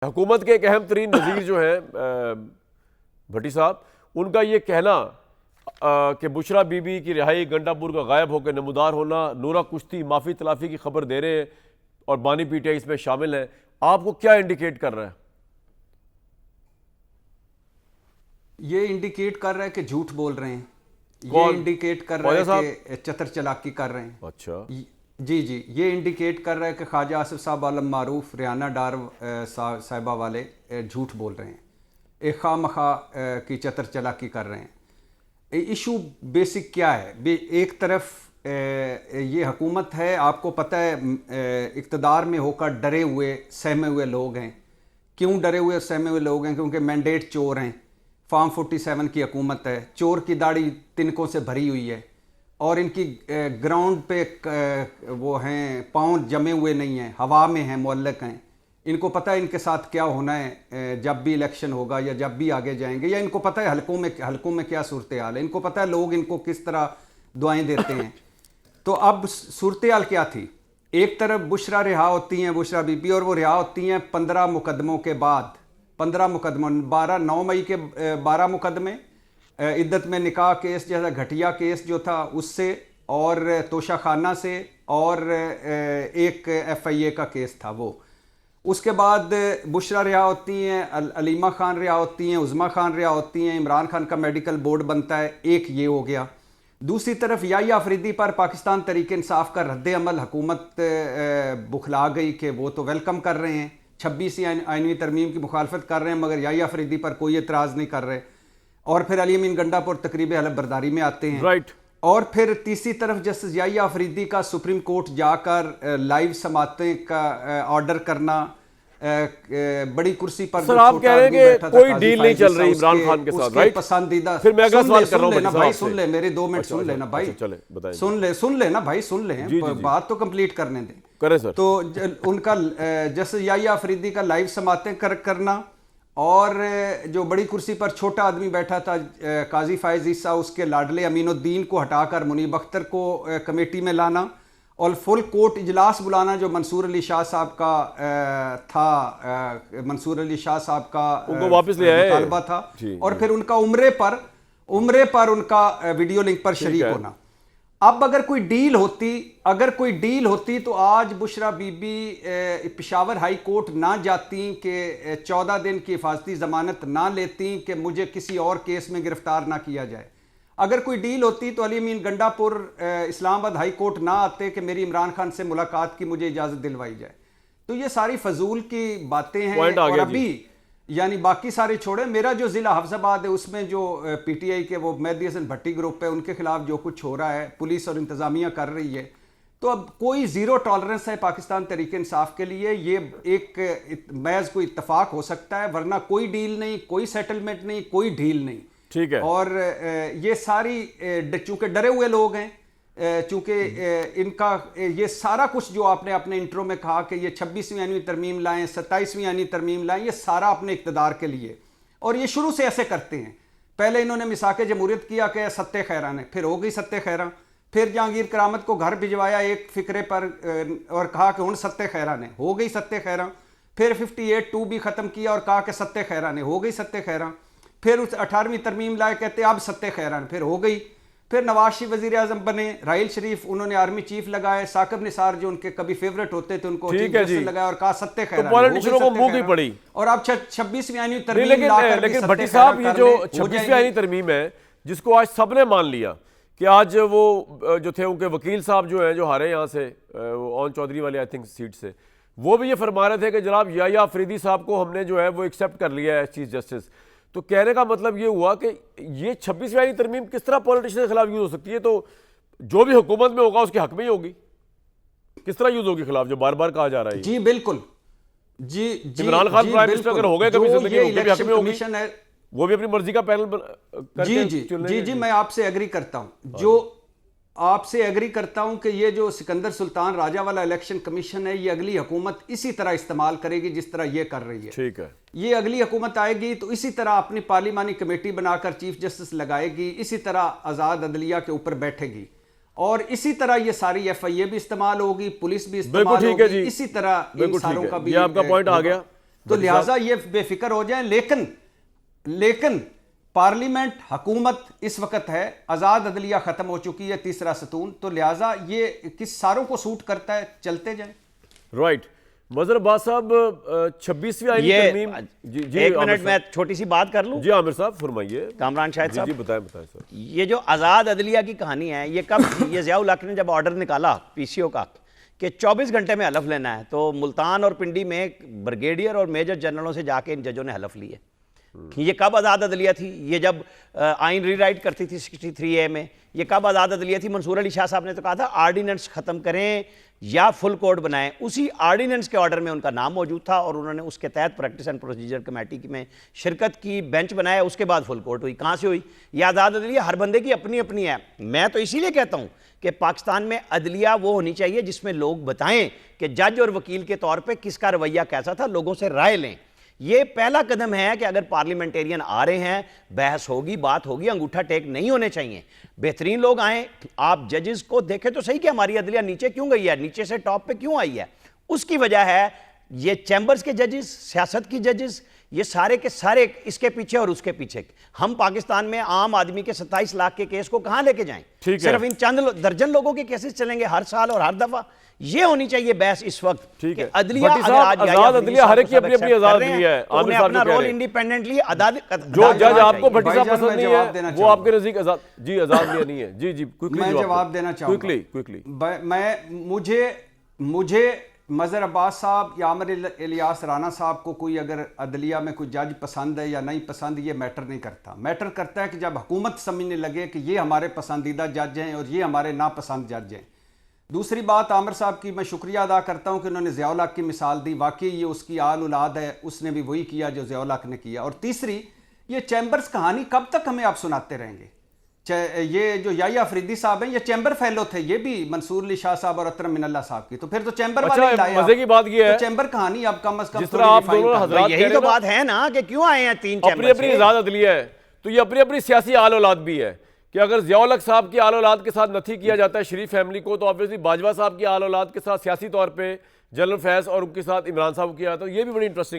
हुकूमत के एक अहम तरीन नज़ीर जो हैं भट्टी साहब, उनका ये कहना कि बुशरा बीबी की रिहाई गंडापुर का गायब होकर नमूदार होना, नूरा कुश्ती माफ़ी तलाफ़ी की खबर दे रहे हैं और बानी पीटीआई इसमें शामिल हैं, आपको क्या इंडिकेट कर रहा है? ये इंडिकेट कर रहा है कि झूठ बोल रहे हैं। ये कौन? इंडिकेट कर रहा है कि चतर चलाकी कर रहे हैं। अच्छा, जी जी, ये इंडिकेट कर रहा है कि ख्वाजा आसिफ साहब आलम मारूफ रियाना डार साहिबा वाले झूठ बोल रहे हैं, एक खा मखा की चतर चलाकी कर रहे हैं। इशू बेसिक क्या है? एक तरफ ये हुकूमत है, आपको पता है इक़्तिदार में होकर डरे हुए सहमे हुए लोग हैं। क्यों डरे हुए सहमे हुए लोग हैं? क्योंकि मैंडेट चोर हैं। फार्म 47 की हुकूमत है, चोर की दाढ़ी तिनकों से भरी हुई है और इनकी ग्राउंड पे वो हैं, पाँव जमे हुए नहीं हैं, हवा में हैं, मुअल्लक हैं। इनको पता है इनके साथ क्या होना है जब भी इलेक्शन होगा या जब भी आगे जाएंगे, या इनको पता है हलकों में क्या सूरत हाल है, इनको पता है लोग इनको किस तरह दुआएं देते हैं। तो अब सूरत हाल क्या थी? एक तरफ बुशरा रिहा होती हैं, बुशरा बीबी, और वो रिहा होती हैं 15 मुकदमों के बाद। 15 मुकदमों, 9 मई के 12 मुकदमे, इद्दत में निकाह केस जैसा घटिया केस जो था उससे, और तोशा खाना से, और एक FIA का केस था वो। उसके बाद बुशरा रिहा होती हैं, अलीमा खान रिहा होती हैं, उज़मा खान रिहा होती हैं, इमरान खान का मेडिकल बोर्ड बनता है, एक ये हो गया। दूसरी तरफ याहिया अफरीदी पर पाकिस्तान तरीके इंसाफ का रद्द अमल हुकूमत बुखला गई कि वो तो वेलकम कर रहे हैं, 26वीं आइनवी तरमीम की मुखालफत कर रहे हैं, मगर याहिया अफरीदी पर कोई एतराज़ नहीं कर रहे। और फिर अली अमीन गंडापुर तकरीब हलफ बर्दारी में आते हैं। राइट। और फिर तीसरी तरफ जस्टिस याहिया अफरीदी का सुप्रीम कोर्ट जाकर लाइव समाते का ऑर्डर करना, बड़ी कुर्सी पर। सर आप कह रहे हैं कि कोई डील नहीं चल रही इमरान खान के साथ, राइट? पसंदीदा। फिर मैं अगला सवाल कर रहा हूं भाई, सुन ले, मेरे 2 मिनट सुन लेना भाई। चले बताइए। सुन ले ना भाई, सुन ले, बात तो कंप्लीट करने दें। करें सर। तो उनका जस्टिस याहिया अफरीदी का लाइव समाते करना, और जो बड़ी कुर्सी पर छोटा आदमी बैठा था काजी फायज ईसा, उसके लाडले अमीनुद्दीन को हटाकर मुनीब अख्तर को कमेटी में लाना, और फुल कोर्ट इजलास बुलाना जो मंसूर अली शाह साहब का था, मंसूर अली शाह साहब का उनको वापस ले आए मुतालबा था। और फिर उनका उम्रे पर उनका वीडियो लिंक पर शरीक होना। अब अगर कोई डील होती तो आज बुशरा बीबी पेशावर हाई कोर्ट ना जाती, कि 14 दिन की हिफाजती जमानत ना लेती, कि मुझे किसी और केस में गिरफ्तार ना किया जाए। अगर कोई डील होती तो अली अमीन गंडापुर इस्लामाबाद हाई कोर्ट ना आते कि मेरी इमरान खान से मुलाकात की मुझे इजाज़त दिलवाई जाए। तो ये सारी फजूल की बातें हैं। और अभी यानी बाकी सारे छोड़े, मेरा जो ज़िला हफ्ज़ाबाद है उसमें जो PTI के वो मेहदी हसन भट्टी ग्रुप है, उनके खिलाफ जो कुछ हो रहा है, पुलिस और इंतज़ामिया कर रही है, तो अब कोई ज़ीरो टॉलरेंस है पाकिस्तान तरीके इंसाफ के लिए। ये एक महज कोई इत्तफाक हो सकता है, वरना कोई डील नहीं, कोई सेटलमेंट नहीं, कोई डील नहीं। ठीक है। और ये सारी चूंकि डरे हुए लोग हैं, चूंकि इनका ये सारा कुछ जो आपने अपने इंट्रो में कहा कि ये 26वीं आइनवी तरमीम लाएं, 27वीं आइनवी तरमीम लाएं, ये सारा अपने इक़्तिदार के लिए। और ये शुरू से ऐसे करते हैं। पहले इन्होंने मिसाक जमहूरियत किया कि सत्ते खैरा ने, फिर हो गई सत्ते खैरा। फिर जहांगीर करामत को घर भिजवाया एक फिक्रे पर और कहा कि हुण सत्ते खैरा ने, हो गई सत्ते खैरा। फिर 58(2) भी ख़त्म किया और कहा कि सत्ते खैरा ने, हो गई सत्ते खैरा। फिर उस 18वीं तरमीम लाए, कहते अब सत्ते खैरान, फिर हो गई। फिर नवाज शरीफ वज़ीर आज़म बने, राहिल शरीफ उन्होंने आर्मी चीफ लगाए, साकिब निसार जो उनके कभी फेवरेट होते थे उनको चीफ जस्टिस लगाया और कहा सत्ते खैरान। तो पॉलिटिशियनों को मुंह की पड़ी। और अब 26वीं आइनवी तरमीम लेकिन भट्टी साहब, ये जो 26वीं आइनवी तरमीम है जिसको आज सबने मान लिया कि आज वो जो थे उनके वकील साहब जो हैं, जो हारे यहाँ से ओन चौधरी वाले आई थिंक सीट से, वो भी ये फरमा रहे थे कि जनाब याहिया अफरीदी साहब को हमने जो है वो एक्सेप्ट कर लिया है चीफ जस्टिस। तो कहने का मतलब ये हुआ कि ये 26वीं आइनवी तरमीम किस तरह पॉलिटिशियन के खिलाफ यूज हो सकती है? तो जो भी हुकूमत में होगा उसके हक में ही होगी, किस तरह यूज होगी खिलाफ, जो बार बार कहा जा रहा है? जी बिल्कुल, जी इमरान खान प्राइम मिनिस्टर अगर हो गए कभी जिंदगी में, उनके भी हक में होगी, वो भी अपनी मर्जी का पैनल जी मैं आपसे एग्री करता हूं। जो आपसे एग्री करता हूं कि ये जो सिकंदर सुल्तान राजा वाला इलेक्शन कमीशन है, ये अगली हुकूमत इसी तरह इस्तेमाल करेगी जिस तरह ये कर रही है। ठीक है। ये अगली हुकूमत आएगी तो इसी तरह अपनी पार्लिमानी कमेटी बनाकर चीफ जस्टिस लगाएगी, इसी तरह आज़ाद अदलिया के ऊपर बैठेगी, और इसी तरह ये सारी FIA भी इस्तेमाल होगी, पुलिस भी इस्तेमाल होगी, इसी तरह इन सारों का भी। आपका पॉइंट आ गया। तो लिहाजा ये बेफिक्र हो जाए। लेकिन पार्लियामेंट हुकूमत इस वक्त है, आज़ाद अदलिया ख़त्म हो चुकी है, तीसरा सतून, तो लिहाजा ये किस सारों को सूट करता है, चलते जाए। राइट। मजहर अब्बास साहब 26वीं आईनी तरमीम, जी एक मिनट मैं छोटी सी बात कर लूं। जी आमिर साहब फरमाइए। कामरान शाहिद साहब जी बताएं सर। ये जो आज़ाद अदलिया की कहानी है ये कब थी? ये ज़ियाउल हक ने जब ऑर्डर निकाला पीसीओ का कि 24 घंटे में हलफ लेना है, तो मुल्तान और पिंडी में ब्रिगेडियर और मेजर जनरलों से जाके इन जजों ने हलफ लिए। ये कब आज़ाद अदलिया थी? ये जब आइन रीराइट करती थी 63A में। ये कब आज़ाद अदलिया थी? मंसूर अली शाह साहब ने तो कहा था आर्डिनेंस ख़त्म करें या फुल कोड बनाएं। उसी आर्डिनेंस के ऑर्डर में उनका नाम मौजूद था और उन्होंने उसके तहत प्रैक्टिस एंड प्रोसीजर कमेटी में शिरकत की, बेंच बनाया, उसके बाद फुल कोर्ट हुई। कहाँ से हुई? ये आज़ाद अदलिया हर बंदे की अपनी अपनी है। मैं तो इसीलिए कहता हूँ कि पाकिस्तान में अदलिया वो होनी चाहिए जिसमें लोग बताएं कि जज और वकील के तौर पे किसका रवैया कैसा था, लोगों से राय लें। ये पहला कदम है कि अगर पार्लियामेंटेरियन आ रहे हैं, बहस होगी, बात होगी, अंगूठा टेक नहीं होने चाहिए, बेहतरीन लोग आए। आप जजेस को देखें तो सही कि हमारी अदलिया नीचे क्यों गई है, नीचे से टॉप पे क्यों आई है। उसकी वजह है ये चैम्बर्स के जजेस, सियासत की जजेस, ये सारे के सारे इसके पीछे और उसके पीछे। हम पाकिस्तान में आम आदमी के 27 लाख के केस को कहां लेके जाएं? सिर्फ इन चंद दर्जन लोगों के केसेस चलेंगे हर साल और हर दफा। ये होनी चाहिए बहस इस वक्त। ठीक है। अदलिया अगर आज आजाद अदलिया हर एक की अपनी अपनी आजाद अदलिया है, उन्हें अपना रोल इंडिपेंडेंटली जो जज आपको भट्टी साहब पसंद नहीं है वो आपके नजदीक आजाद जी आजाद नहीं है। जी जी मैं जवाब देना चाहूंगा क्विकली। मुझे मजहर अब्बास साहब या आमिर इलियास राना साहब को कोई अगर अदलिया में कोई जज पसंद है या नहीं पसंद, ये मैटर नहीं करता। मैटर करता है कि जब हुकूमत समझने लगे कि ये हमारे पसंदीदा जज हैं और ये हमारे नापसंद जज हैं। दूसरी बात, आमिर साहब की मैं शुक्रिया अदा करता हूँ कि उन्होंने ज़ियाउल हक की मिसाल दी। वाकई ये उसकी आल औलाद है, उसने भी वही किया जो ज़ियाउल हक ने किया। और तीसरी, ये चैम्बर्स कहानी कब तक हमें आप सुनाते रहेंगे? ये जो याया अफरीदी साहब हैं, ये चैम्बर फेलो थे, ये भी मंसूर अली शाह साहब और अतरम मिनल्ला साहब की। तो फिर तो चैम्बर वाले लाया। मजे की बात ये है, तो चैम्बर कहानी अब कम से कम जिस तरह आप दोनों हजरात यही तो बात है ना कि क्यों आए हैं तीन चैम्बर। अपनी अपनी आजाद अदलिया है, तो ये अपनी अपनी सियासी आल औलाद भी है कि अगर ज़ियाउल हक साहब की आल औलाद के साथ नथी किया जाता है शरीफ फैमिली को, तो ऑब्वियसली बाजवा साहब की आल औलाद के साथ सियासी तौर पे जनरल फैज और उनके साथ इमरान साहब किया, तो ये भी बड़ी इंटरेस्टिंग है।